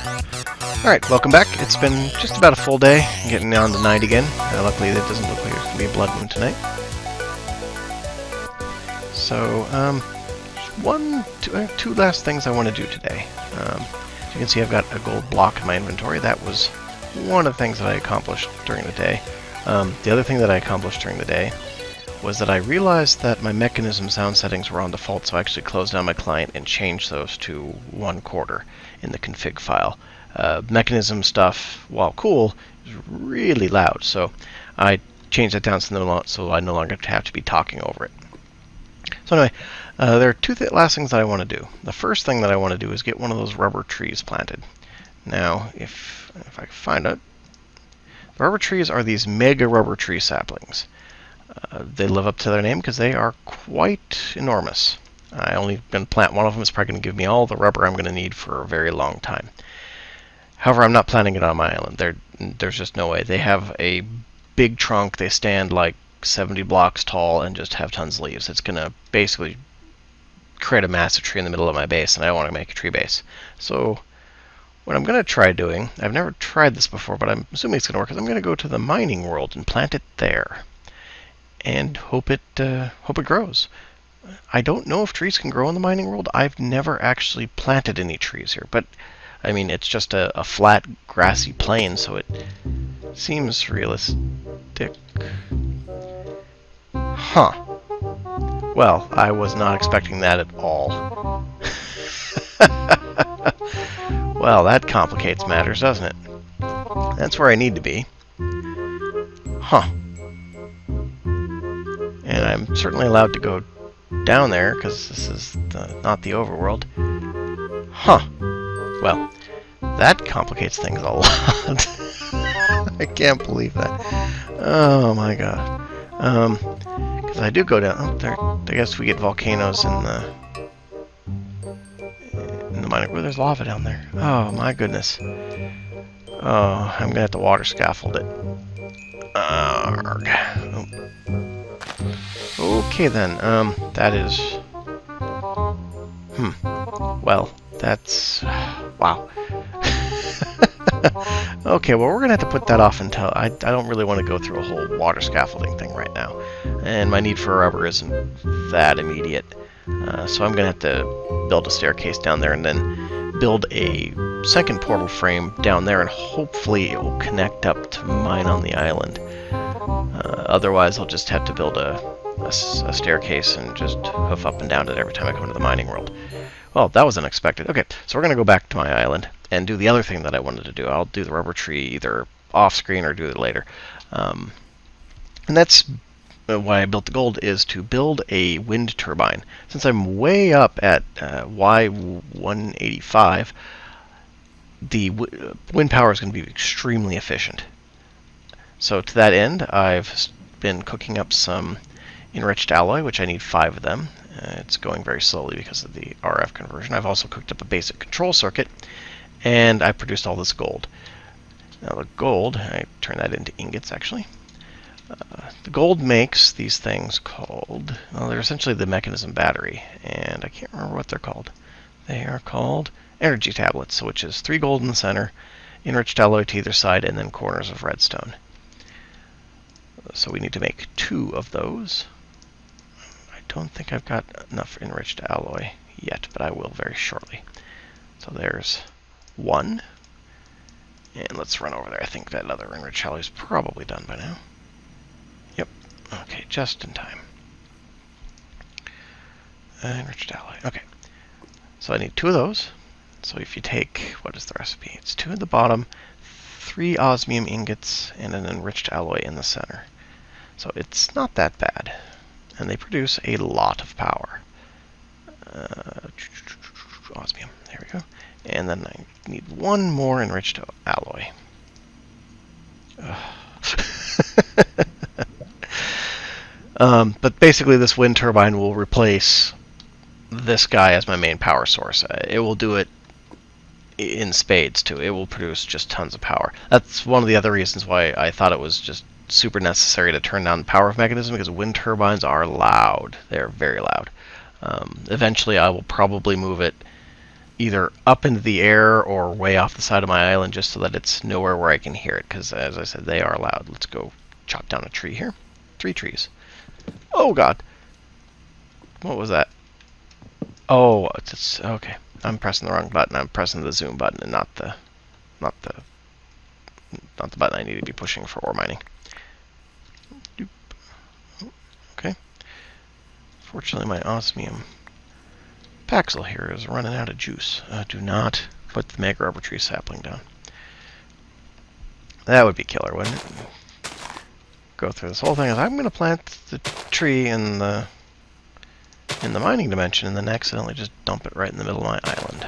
Alright, welcome back. It's been just about a full day, getting on to night again. Luckily, it doesn't look like there's going to be a blood moon tonight. So, two last things I want to do today. As you can see, I've got a gold block in my inventory. That was one of the things that I accomplished during the day. The other thing that I accomplished during the day was that I realized that my mechanism sound settings were on default, so I actually closed down my client and changed those to 1/4 in the config file. Mechanism stuff, while cool, is really loud, so I changed that down so I no longer have to be talking over it. So anyway, there are two last things that I want to do. The first thing that I want to do is get one of those rubber trees planted. Now, if I can find it, the rubber trees are these mega rubber tree saplings. They live up to their name because they are quite enormous. I only going to plant one of them. It's probably going to give me all the rubber I'm going to need for a very long time. However, I'm not planting it on my island. There's just no way. They have a big trunk. They stand like 70 blocks tall and just have tons of leaves. It's going to basically create a massive tree in the middle of my base, and I don't want to make a tree base. So what I'm going to try doing, I've never tried this before, but I'm assuming it's going to work, is I'm going to go to the mining world and plant it there. And hope it grows. I don't know if trees can grow in the mining world. I've never actually planted any trees here, but I mean, it's just a flat, grassy plain, so it seems realistic. Huh. Well, I was not expecting that at all. Well, that complicates matters, doesn't it? That's where I need to be. Huh. And I'm certainly allowed to go down there, because this is not the overworld. Huh. Well, that complicates things a lot. I can't believe that. Oh my god. Because I do go down. Oh, there. I guess we get volcanoes in the mine. Oh, there's lava down there. Oh my goodness. Oh, I'm gonna have to water scaffold it. Arrgh. Okay then. That is. Well, that's. Wow. Okay, well, we're going to have to put that off until... I don't really want to go through a whole water scaffolding thing right now. And my need for rubber isn't that immediate. So I'm going to have to build a staircase down there and then build a second portal frame down there, and hopefully it will connect up to mine on the island. Otherwise, I'll just have to build a staircase and just hoof up and down it every time I come into the mining world. Well, that was unexpected. Okay, so we're going to go back to my island and do the other thing that I wanted to do. I'll do the rubber tree either off-screen or do it later. And that's why I built the gold, is to build a wind turbine. Since I'm way up at Y185, the wind power is going to be extremely efficient. So to that end, I've been cooking up some enriched alloy, which I need 5 of them. It's going very slowly because of the RF conversion. I've also cooked up a basic control circuit, and I produced all this gold. Now the gold, I turn that into ingots actually. The gold makes these things called, well, they're essentially the mechanism battery, and I can't remember what they're called. They are called energy tablets, which is 3 gold in the center, enriched alloy to either side, and then corners of redstone. So we need to make 2 of those. I don't think I've got enough enriched alloy yet, but I will very shortly. So there's 1. And let's run over there. I think that other enriched alloy is probably done by now. Yep. Okay, just in time. Enriched alloy. Okay. So I need 2 of those. So if you take, what is the recipe? It's 2 at the bottom, 3 osmium ingots, and an enriched alloy in the center. So it's not that bad. And they produce a lot of power. Osmium, there we go. And then I need 1 more enriched alloy. But basically this wind turbine will replace this guy as my main power source. It will do it in spades too. It will produce just tons of power. That's one of the other reasons why I thought it was just super necessary to turn down the power of mechanism, because wind turbines are loud. They're very loud. Eventually I will probably move it either up into the air or way off the side of my island, just so that it's nowhere where I can hear it, because as I said, they are loud. Let's go chop down a tree here. 3 trees. Oh god! What was that? Oh, it's okay. I'm pressing the wrong button. I'm pressing the zoom button and not the button I need to be pushing for ore mining. Doop. Okay. Fortunately, my osmium Paxel here is running out of juice. Do not put the mega rubber tree sapling down. That would be killer, wouldn't it? Go through this whole thing. I'm going to plant the tree in the mining dimension and then accidentally just dump it right in the middle of my island.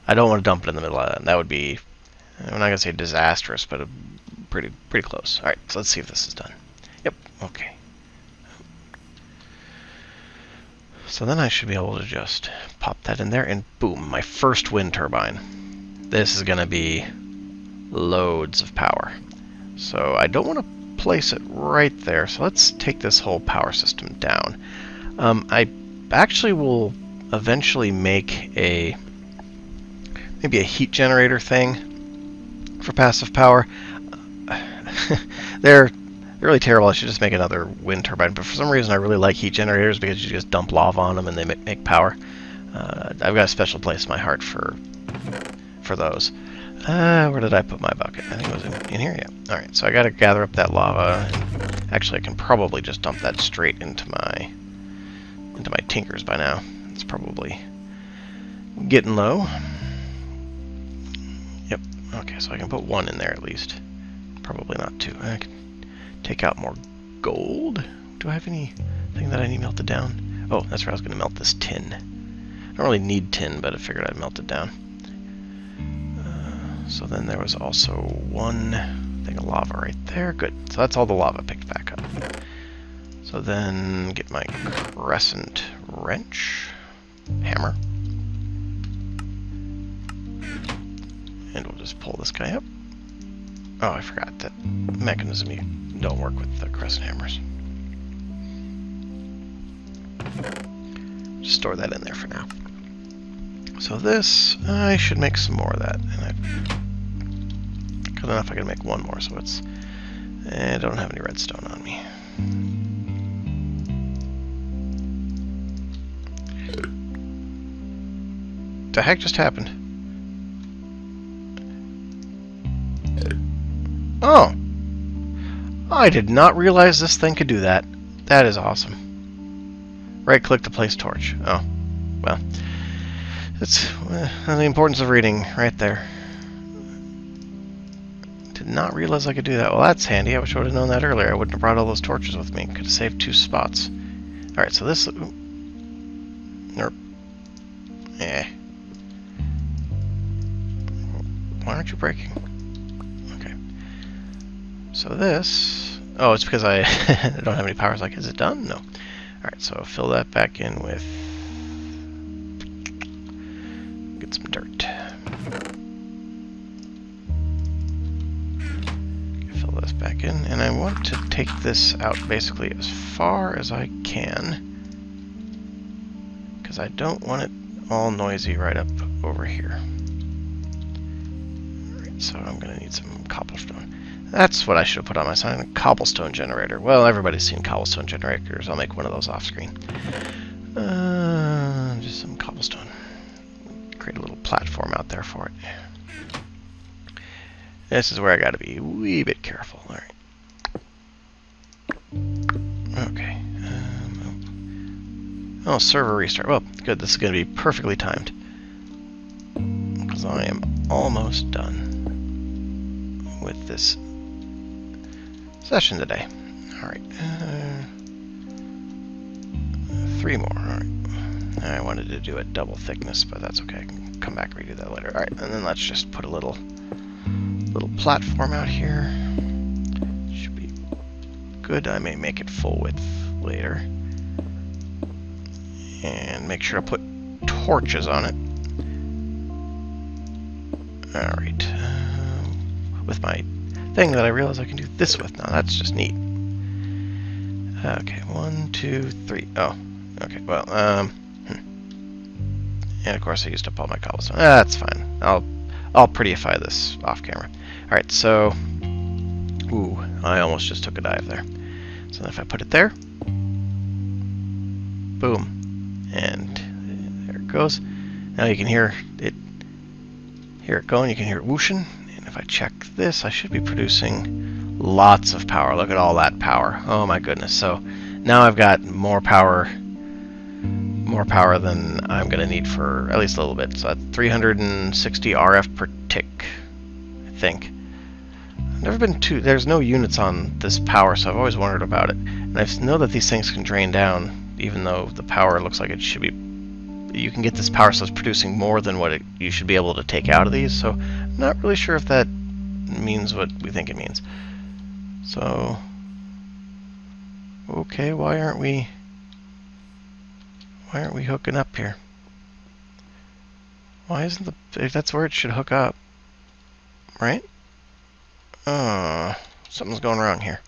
I don't want to dump it in the middle of the island. That would be, I'm not going to say disastrous, but pretty close. Alright, so let's see if this is done. Yep, okay. So then I should be able to just pop that in there and boom, my first wind turbine. This is going to be loads of power. So I don't want to place it right there, so let's take this whole power system down. I actually will eventually make maybe a heat generator thing for passive power. They're really terrible. I should just make another wind turbine, but for some reason I really like heat generators because you just dump lava on them and they make power. I've got a special place in my heart for those. Where did I put my bucket? I think it was in here, yeah. Alright, so I gotta gather up that lava. Actually, I can probably just dump that straight into my tinkers by now. It's probably getting low. Yep, okay, so I can put 1 in there at least. Probably not 2. I can take out more gold. Do I have anything that I need melted down? Oh, that's where I was going to melt this tin. I don't really need tin, but I figured I'd melt it down. So then there was also 1 thing of lava right there. Good. So that's all the lava picked back up. So then get my crescent wrench, hammer, and we'll just pull this guy up. Oh, I forgot that mechanism. You don't work with the crescent hammers. Just store that in there for now. So this, I should make some more of that, and I've got enough. I can make 1 more, so it's. I don't have any redstone on me. What the heck just happened? Oh! I did not realize this thing could do that. That is awesome. Right-click to place torch. Oh, well. It's the importance of reading right there. Did not realize I could do that. Well, that's handy. I wish I would have known that earlier. I wouldn't have brought all those torches with me. Could have saved 2 spots. Alright, so this... Nope. Eh. Why aren't you breaking? Okay. So this... Oh, it's because I don't have any power. Like, is it done? No. Alright, so fill that back in with... Get some dirt. Fill this back in, and I want to take this out basically as far as I can, because I don't want it all noisy right up over here. Alright, so I'm going to need some cobblestone. That's what I should have put on my sign, a cobblestone generator. Well, everybody's seen cobblestone generators. I'll make one of those off screen. Just some cobblestone. Create a little platform out there for it. This is where I gotta be a wee bit careful. Alright. Okay. Oh, server restart. Well, good. This is gonna be perfectly timed. Because I am almost done with this session today. Alright. 3 more. Alright. I wanted to do a double thickness, but that's okay. I can come back and redo that later. Alright, and then let's just put a little platform out here. Should be good. I may make it full width later. And make sure to put torches on it. Alright. With my thing that I realize I can do this with now. That's just neat. Okay, 1, 2, 3. Oh, okay, well, And of course I used up all my cobblestone. That's fine. I'll prettyify this off camera. Alright, so... Ooh, I almost just took a dive there. So if I put it there... Boom. And there it goes. Now you can hear it going. You can hear it whooshing. And if I check this, I should be producing lots of power. Look at all that power. Oh my goodness. So now I've got more power than I'm going to need for at least a little bit. So that's 360 RF per tick, I think. Never been there's no units on this power, so I've always wondered about it. And I know that these things can drain down, even though the power looks like it should be. You can get this power so it's producing more than what you should be able to take out of these. So I'm not really sure if that means what we think it means. So, okay, why aren't we hooking up here? Why isn't if that's where it should hook up, right? Something's going wrong here.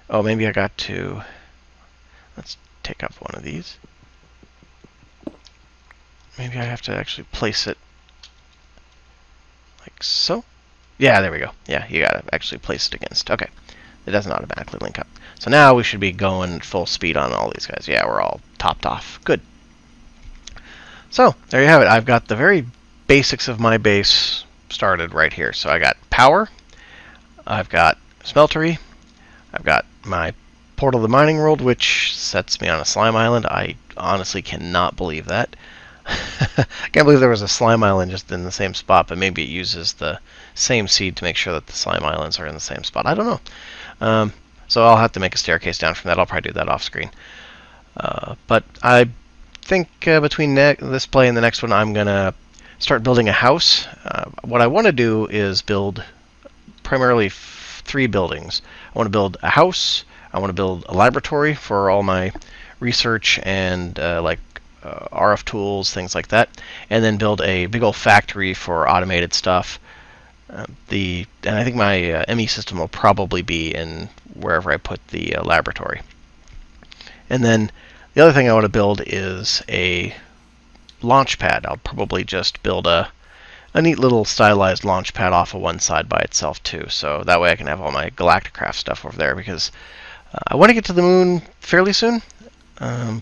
Oh, maybe I got to... Let's take up one of these. Maybe I have to actually place it like so. Yeah, there we go. Yeah, you gotta actually place it against. Okay. It doesn't automatically link up. So now we should be going full speed on all these guys. Yeah, we're all topped off. Good. So, there you have it. I've got the very basics of my base started right here. So I got power. I've got smeltery. I've got my portal to the mining world, which sets me on a slime island. I honestly cannot believe that. I can't believe there was a slime island just in the same spot, but maybe it uses the same seed to make sure that the slime islands are in the same spot. I don't know. So I'll have to make a staircase down from that. I'll probably do that off screen. But I think between this play and the next one, I'm going to start building a house. What I want to do is build primarily 3 buildings. I want to build a house. I want to build a laboratory for all my research and RF tools, things like that, and then build a big old factory for automated stuff. And I think my ME system will probably be in wherever I put the laboratory. And then the other thing I want to build is a launch pad. I'll probably just build a neat little stylized launch pad off of one side by itself too, so that way I can have all my Galacticraft stuff over there, because I want to get to the moon fairly soon.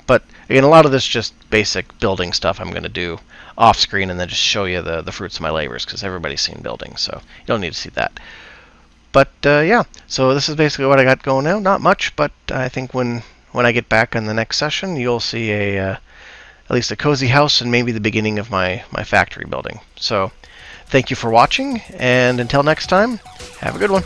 But again, a lot of this just basic building stuff I'm going to do off screen and then just show you the fruits of my labors, because everybody's seen building, so you don't need to see that. But yeah, so this is basically what I got going now. Not much, but I think when I get back in the next session, you'll see at least a cozy house and maybe the beginning of my factory building. So thank you for watching, and until next time, have a good one.